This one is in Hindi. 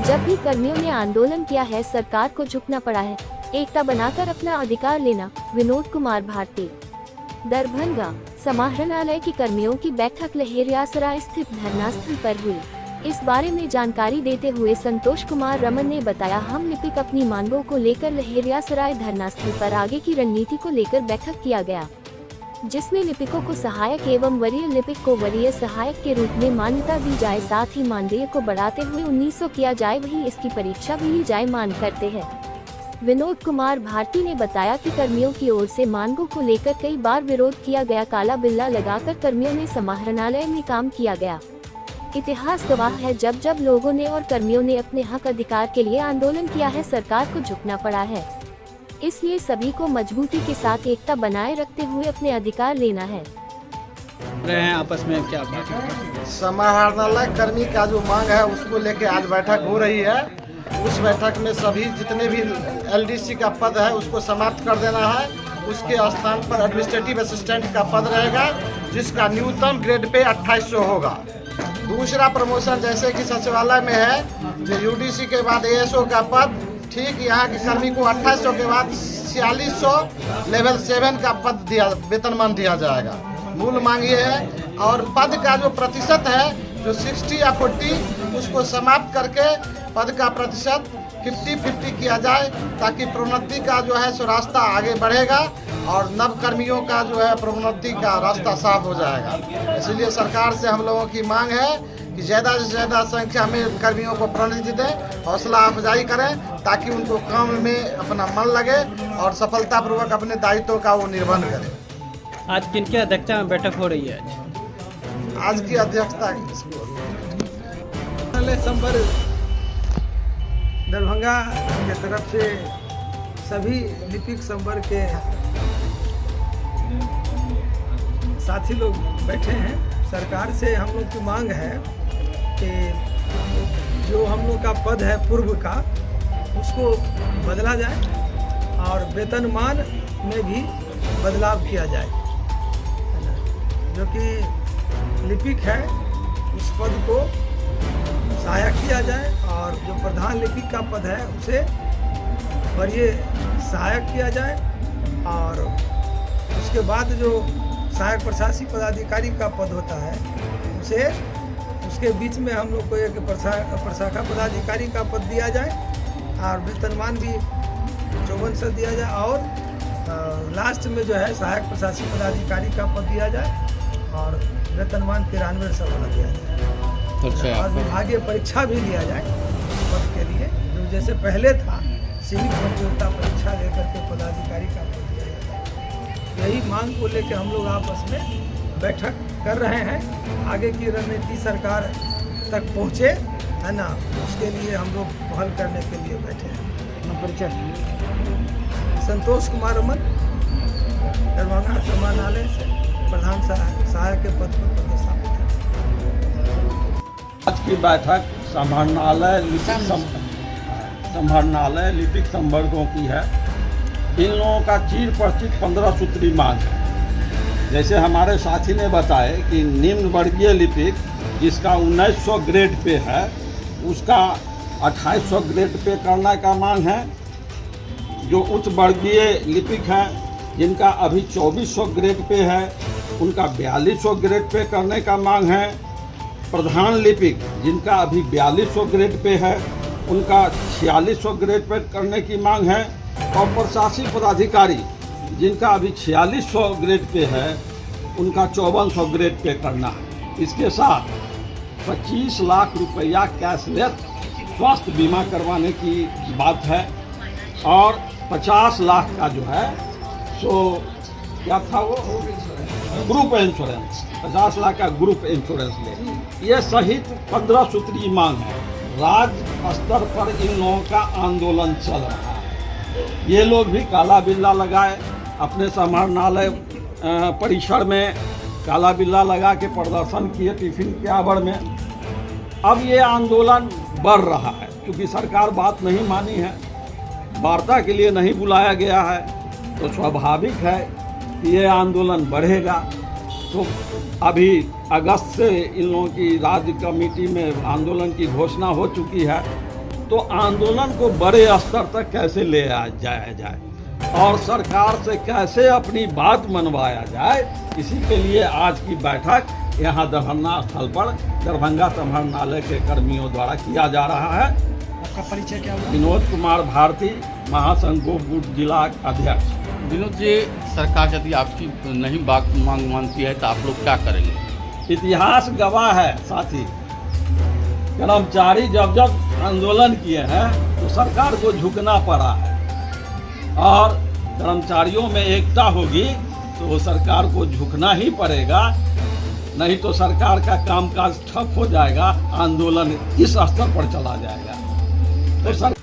जब भी कर्मियों ने आंदोलन किया है, सरकार को झुकना पड़ा है। एकता बनाकर अपना अधिकार लेना। विनोद कुमार भारती। दरभंगा। समाहरणालय की कर्मियों की बैठक लहेरियासराय स्थित धरना स्थल पर हुई। इस बारे में जानकारी देते हुए संतोष कुमार रमन ने बताया, हम लिपिक अपनी मांगों को लेकर लहेरियासराय धरना स्थल पर आगे की रणनीति को लेकर बैठक किया गया, जिसमें लिपिकों को सहायक एवं वरीय लिपिक को वरीय सहायक के रूप में मान्यता दी जाए, साथ ही मानदेय को बढ़ाते हुए 1900 किया जाए, वहीं इसकी परीक्षा भी ली जाए मांग करते हैं। विनोद कुमार भारती ने बताया कि कर्मियों की ओर से मांगों को लेकर कई बार विरोध किया गया, काला बिल्ला लगाकर कर्मियों ने समाहरणालय में काम किया गया। इतिहास गवाह है, जब जब लोगों ने और कर्मियों ने अपने हक अधिकार के लिए आंदोलन किया है, सरकार को झुकना पड़ा है। इसलिए सभी को मजबूती के साथ एकता बनाए रखते हुए अपने अधिकार लेना है। आपस में क्या बात है? समाहरणालय कर्मी का जो मांग है उसको लेके आज बैठक हो रही है। उस बैठक में सभी जितने भी एलडीसी का पद है उसको समाप्त कर देना है। उसके स्थान पर एडमिनिस्ट्रेटिव असिस्टेंट का पद रहेगा, जिसका न्यूनतम ग्रेड पे 2800 होगा। दूसरा प्रमोशन जैसे कि सचिवालय में है, जो यूडीसी के बाद एएसओ का पद, ठीक यहाँ के कर्मी को 2800 के बाद 4600 लेवल 7 का पद वेतनमान दिया जाएगा। मूल मांग ये है। और पद का जो प्रतिशत है, जो 60 या 40, उसको समाप्त करके पद का प्रतिशत 50-50 किया जाए, ताकि प्रोन्नति का जो है सो रास्ता आगे बढ़ेगा और नव कर्मियों का जो है प्रोन्नति का रास्ता साफ हो जाएगा। इसलिए सरकार से हम लोगों की मांग है कि ज़्यादा से ज़्यादा संख्या में कर्मियों को प्रोन्नति दें, हौसला अफजाई करें, ताकि उनको काम में अपना मन लगे और सफलतापूर्वक अपने दायित्वों का वो निर्वहन करें। आज किनकी अध्यक्षता में बैठक हो रही है? आज की अध्यक्षता दरभंगा के तरफ से सभी लिपिक संवर्ग के साथी लोग बैठे हैं। सरकार से हम लोग की मांग है कि जो हम लोग का पद है पूर्व का, उसको बदला जाए और वेतनमान में भी बदलाव किया जाए, जो कि लिपिक है उस पद को सहायक किया जाए और जो प्रधान लिपिक का पद है उसे वरीय सहायक किया जाए, और उसके बाद जो सहायक प्रशासनिक पदाधिकारी का पद होता है उसे उसके बीच में हम लोग को एक प्रशाखा पदाधिकारी का पद दिया जाए और वेतनमान भी 5400 दिया जाए, और लास्ट में जो है सहायक प्रशासनिक पदाधिकारी का पद दिया जाए और वेतनमान 9300 वाला दिया जाए। अच्छा। और विभागीय परीक्षा भी लिया जाए पद के लिए, जो जैसे पहले था सिविक प्रतियोगिता परीक्षा लेकर के पदाधिकारी का पद दिया जाता है। यही मांग को लेकर हम लोग आपस में बैठक कर रहे हैं। आगे की रणनीति सरकार तक पहुँचे, है ना, उसके लिए हम लोग पहल करने के लिए बैठे हैं। परिचय संतोष कुमार रमन, दरभंगा समाहरणालय से प्रधान सहायक के पद पर पदस्थापित है। आज की बैठक समाहरणालय लिपिक संवर्गों की है। इन लोगों का चीर परिचित 15 सूत्री मांग है। जैसे हमारे साथी ने बताया कि निम्न वर्गीय लिपिक जिसका 1900 ग्रेड पे है, उसका 2800 ग्रेड पे करने का मांग है। जो उच्च वर्गीय लिपिक हैं जिनका अभी 2400 ग्रेड पे है, उनका 4200 ग्रेड पे करने का मांग है। प्रधान लिपिक जिनका अभी 4200 ग्रेड पे है, उनका 4600 ग्रेड पे करने की मांग है। और प्रशासनिक पदाधिकारी जिनका अभी 4600 ग्रेड पे है, उनका 5400 ग्रेड पे करना है। इसके साथ 25 लाख रुपया कैशलेस स्वास्थ्य बीमा करवाने की बात है, और 50 लाख का जो है सो क्या था वो ग्रुप इंश्योरेंस, 50 लाख का ग्रुप इंश्योरेंस ले। ये सहित 15 सूत्री मांग है। राज्य स्तर पर इन लोगों का आंदोलन चल रहा है। ये लोग भी काला बिल्ला लगाए, अपने समाहरणालय परिसर में काला बिल्ला लगा के प्रदर्शन किए टिफिन के आवर में। अब ये आंदोलन बढ़ रहा है, क्योंकि सरकार बात नहीं मानी है, वार्ता के लिए नहीं बुलाया गया है, तो स्वाभाविक है कि ये आंदोलन बढ़ेगा। तो अभी अगस्त से इन लोगों की राज्य कमेटी में आंदोलन की घोषणा हो चुकी है। तो आंदोलन को बड़े स्तर तक कैसे ले जाया जाए और सरकार से कैसे अपनी बात मनवाया जाए, इसी के लिए आज की बैठक यहाँ धरना स्थल पर दरभंगा समाहरणालय के कर्मियों द्वारा किया जा रहा है। आपका परिचय क्या हुआ? विनोद कुमार भारती, महासंघ गोपगुट जिला अध्यक्ष। विनोद जी, सरकार यदि आपकी नहीं बात मांग मानती है तो आप लोग क्या करेंगे? इतिहास गवाह है साथी, कर्मचारी जब जब आंदोलन किए हैं तो सरकार को झुकना पड़ा है और कर्मचारियों में एकता होगी तो सरकार को झुकना ही पड़ेगा, नहीं तो सरकार का कामकाज ठप हो जाएगा, आंदोलन इस स्तर पर चला जाएगा। तो